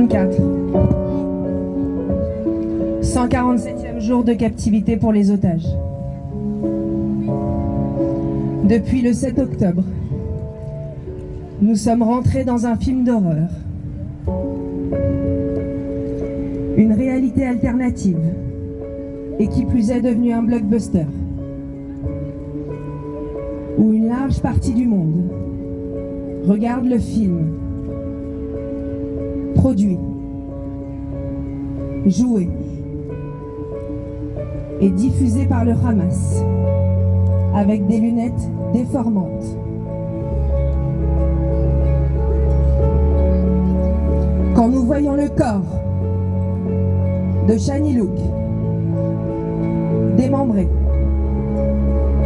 24. 147e jour de captivité pour les otages. Depuis le 7 octobre, nous sommes rentrés dans un film d'horreur. Une réalité alternative, et qui plus est devenue un blockbuster, où une large partie du monde regarde le film, produit, joué et diffusé par le Hamas, avec des lunettes déformantes. Quand nous voyons le corps de Shani Louk, démembré,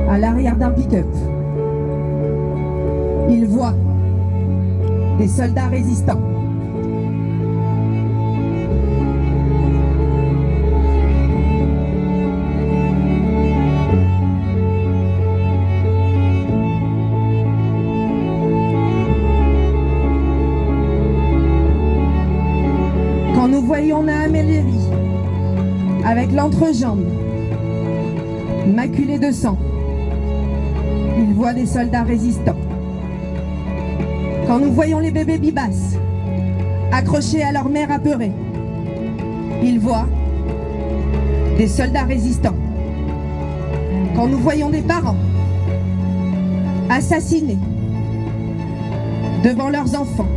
à l'arrière d'un pick-up, il voit des soldats résistants. Quand nous voyons Naam El-Lévi avec l'entrejambe maculée de sang, il voit des soldats résistants. Quand nous voyons les bébés Bibas accrochés à leur mère apeurée, il voit des soldats résistants. Quand nous voyons des parents assassinés devant leurs enfants,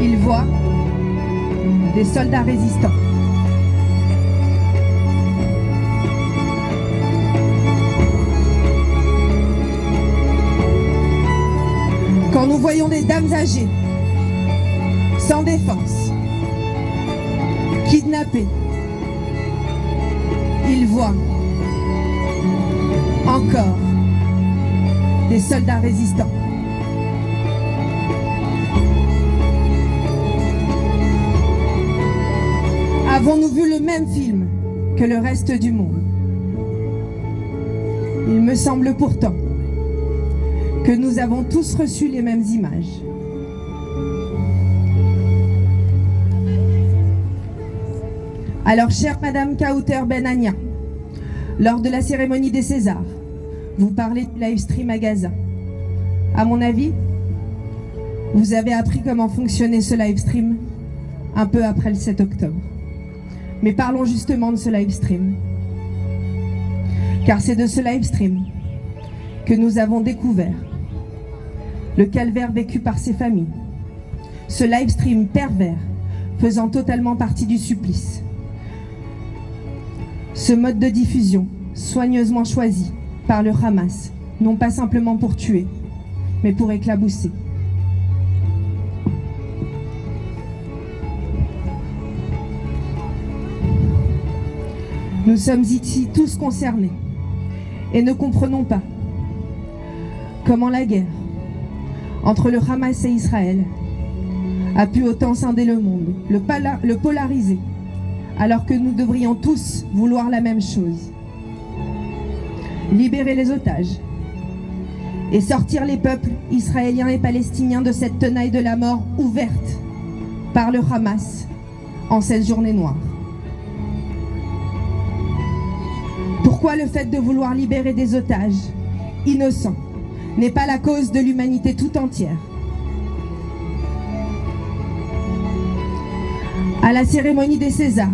il voit des soldats résistants. Quand nous voyons des dames âgées, sans défense, kidnappées, il voit encore des soldats résistants. Avons-nous vu le même film que le reste du monde? Il me semble pourtant que nous avons tous reçu les mêmes images. Alors, chère Madame Kauter Benania, lors de la cérémonie des Césars, vous parlez du live stream à Gaza. À mon avis, vous avez appris comment fonctionnait ce live stream un peu après le 7 octobre. Mais parlons justement de ce live stream. Car c'est de ce live stream que nous avons découvert le calvaire vécu par ces familles. Ce live stream pervers faisant totalement partie du supplice. Ce mode de diffusion soigneusement choisi par le Hamas, non pas simplement pour tuer, mais pour éclabousser. Nous sommes ici tous concernés et ne comprenons pas comment la guerre entre le Hamas et Israël a pu autant scinder le monde, le polariser, alors que nous devrions tous vouloir la même chose. Libérer les otages et sortir les peuples israéliens et palestiniens de cette tenaille de la mort ouverte par le Hamas en cette journée noire. Pourquoi le fait de vouloir libérer des otages innocents n'est pas la cause de l'humanité tout entière? À la cérémonie des Césars,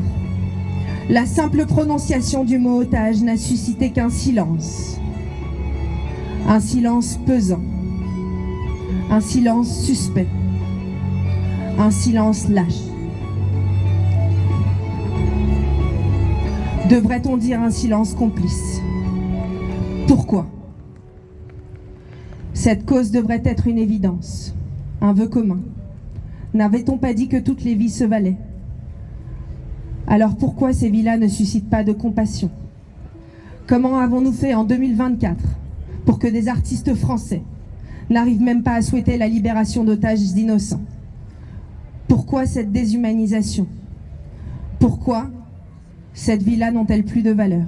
la simple prononciation du mot otage n'a suscité qu'un silence. Un silence pesant, un silence suspect, un silence lâche. Devrait-on dire un silence complice? Pourquoi? Cette cause devrait être une évidence, un vœu commun. N'avait-on pas dit que toutes les vies se valaient? Alors pourquoi ces vies-là ne suscitent pas de compassion? Comment avons-nous fait en 2024 pour que des artistes français n'arrivent même pas à souhaiter la libération d'otages innocents? Pourquoi cette déshumanisation? Pourquoi cette vie-là n'ont-elles plus de valeur?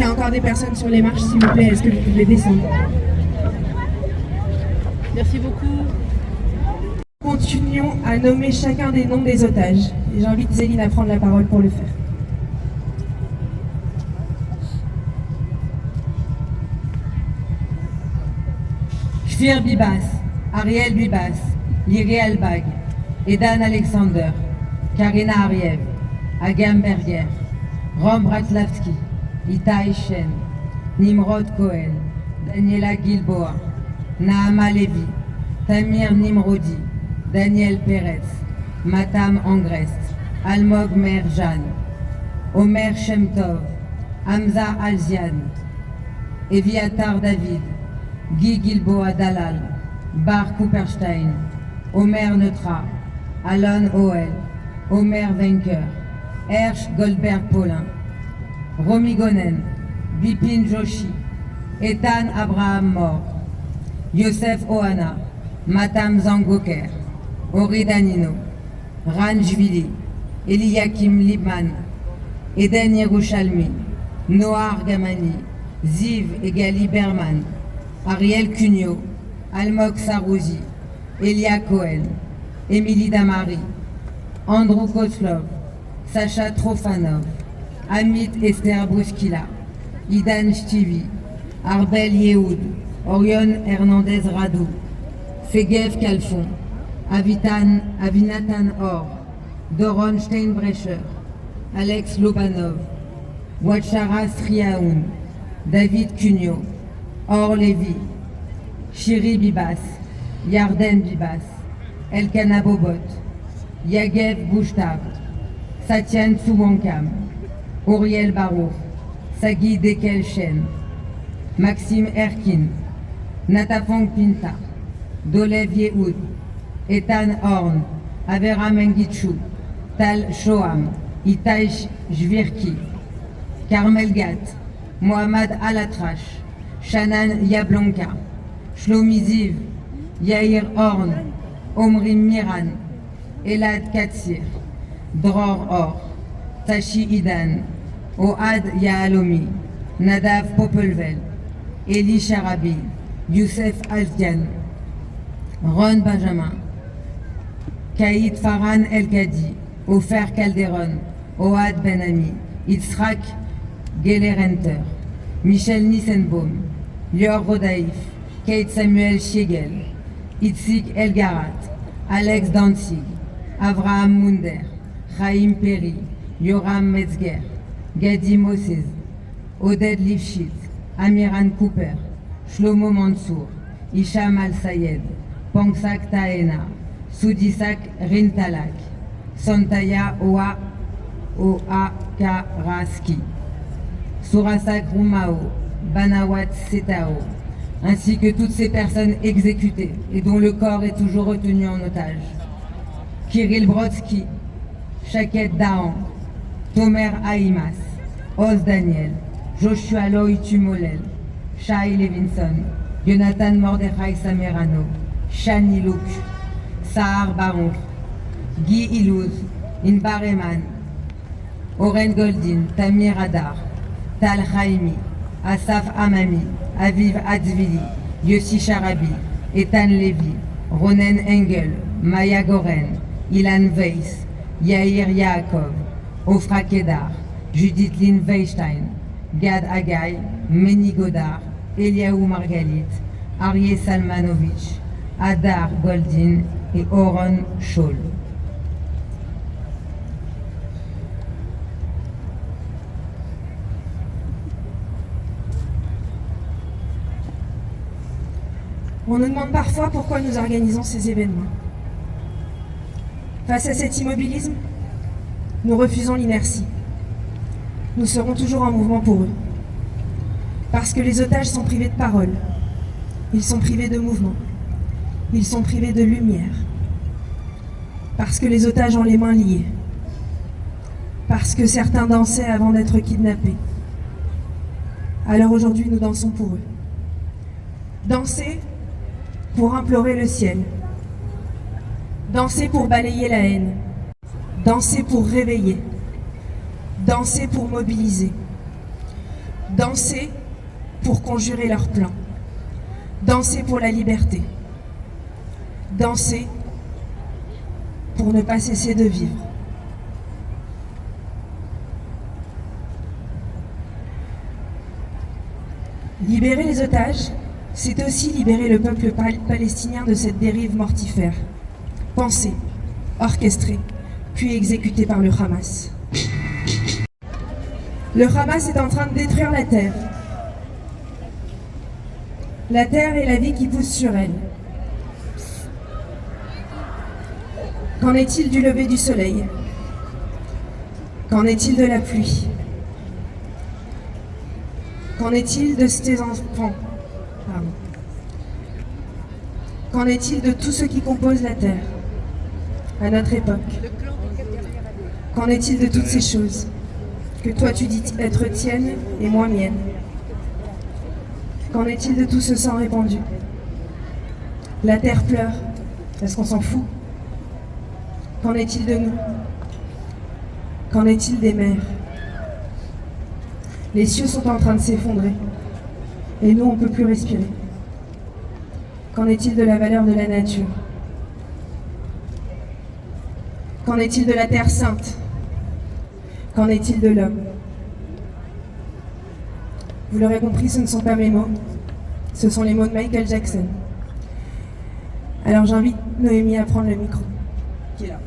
qu'il y a encore des personnes sur les marches, s'il vous plaît, est-ce que vous pouvez descendre? Merci beaucoup. Continuons à nommer chacun des noms des otages. Et j'invite Zéline à prendre la parole pour le faire. Kfir Bibas, Ariel Bibas, Liri Albag, Edan Alexander, Karina Ariev, Agam Berger, Rom Bratlavski, Itai Shen, Nimrod Cohen, Daniela Gilboa, Naama Levi, Tamir Nimrodi, Daniel Perez, Matam Angrest, Almog Merjan, Omer Shemtov, Hamza Alzian, Eviatar David, Guy Gilboa Dalal, Bar Cooperstein, Omer Neutra, Alon Oel, Omer Venker, Hersch Goldberg-Paulin, Romy Gonen, Bipin Joshi, Ethan Abraham Mor, Yosef Ohana, Matam Zangoker, Ori Danino, Ran Jvili, Eliakim Libman, Eden Yerushalmi, Noar Gamani, Ziv Egali Berman, Ariel Cugnot, Almog Sarouzi, Elia Cohen, Émilie Damari, Andrew Kotlov, Sacha Trofanov, Amit Esther Bruskila, Idan Shtivi, Arbel Yehoud, Orion Hernandez Radou, Segev Kalfon, Avinatan Or, Doron Steinbrecher, Alex Lobanov, Wachara Sriaoun, David Cugnot, Or Lévy, Shiri Bibas, Yarden Bibas, Elkana Bobot, Yagev Bouchtav, Satyan Souwankam, Auriel Barour, Sagi Dekel Chen, Maxime Erkin, Natafong Pinta, Dolev Yehoud, Ethan Horn, Avera Mengichou, Tal Shoham, Itai Jvirki, Carmel Gat, Mohamed Alatrash, Shannon Yablonka, Shlomi Ziv, Yair Horn, Omri Miran, Elad Katsir, Dror Or, Tashi Idan, Ohad Yahalomi, Nadav Popelvel, Eli Sharabi, Youssef Altian, Ron Benjamin, Kaïd Farhan El-Kadi, Ofer Calderon, Ohad Benami, Yitzhak Gelerenter, Michel Nissenbaum, Lior Rodaïf, Kate Samuel Shiegel, Itzik Elgarat, Alex Danzig, Avraham Munder, Chaim Perry, Yoram Metzger, Gadi Moses, Oded Lifshitz, Amiran Cooper, Shlomo Mansour, Hicham Al-Sayed, Pongsak Taena, Sudisak Rintalak, Santaya Oa Karaski, Surasak Rumao, Banawat Setao, ainsi que toutes ces personnes exécutées et dont le corps est toujours retenu en otage. Kirill Brodsky, Shaket Dahan, Tomer Haïmas, Oz Daniel, Joshua Loy Tumolel, Shai Levinson, Jonathan Mordechai Samerano, Shani Luke, Sahar Baron, Guy Ilouz, Inbar Eman, Oren Goldin, Tamir Adar, Tal Chaimi, Asaf Amami, Aviv Adzvili, Yossi Sharabi, Ethan Levy, Ronen Engel, Maya Goren, Ilan Weiss, Yair Yaakov, Ofra Kedar, Judith Lynn Weinstein, Gad Agay, Meni Godard, Eliaou Margalit, Aryeh Salmanovich, Adar Goldin et Oron Scholl. On nous demande parfois pourquoi nous organisons ces événements. Face à cet immobilisme, nous refusons l'inertie. Nous serons toujours en mouvement pour eux. Parce que les otages sont privés de parole. Ils sont privés de mouvement. Ils sont privés de lumière. Parce que les otages ont les mains liées. Parce que certains dansaient avant d'être kidnappés. Alors aujourd'hui, nous dansons pour eux. Danser pour implorer le ciel. Danser pour balayer la haine. Danser pour réveiller. Danser pour mobiliser. Danser pour conjurer leurs plans. Danser pour la liberté. Danser pour ne pas cesser de vivre. Libérer les otages, c'est aussi libérer le peuple palestinien de cette dérive mortifère, pensée, orchestrée, puis exécutée par le Hamas. Le Hamas est en train de détruire la terre. La terre et la vie qui pousse sur elle. Qu'en est-il du lever du soleil? Qu'en est-il de la pluie? Qu'en est-il de tes enfants? Qu'en est-il de tout ce qui compose la terre à notre époque? Qu'en est-il de toutes ces choses que toi tu dis être tiennes et moi mienne? Qu'en est-il de tout ce sang répandu? La terre pleure. Est-ce qu'on s'en fout? Qu'en est-il de nous? Qu'en est-il des mers? Les cieux sont en train de s'effondrer. Et nous, on ne peut plus respirer. Qu'en est-il de la valeur de la nature? Qu'en est-il de la terre sainte? Qu'en est-il de l'homme? Vous l'aurez compris, ce ne sont pas mes mots. Ce sont les mots de Michael Jackson. Alors j'invite Noémie à prendre le micro, qui est là.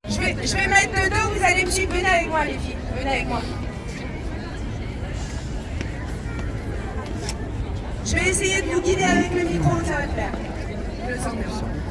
Je vais mettre de dos, vous allez me suivre. Venez avec moi les filles, venez avec moi. Je vais essayer de vous guider avec le micro, ça va le faire. Je le sens bien.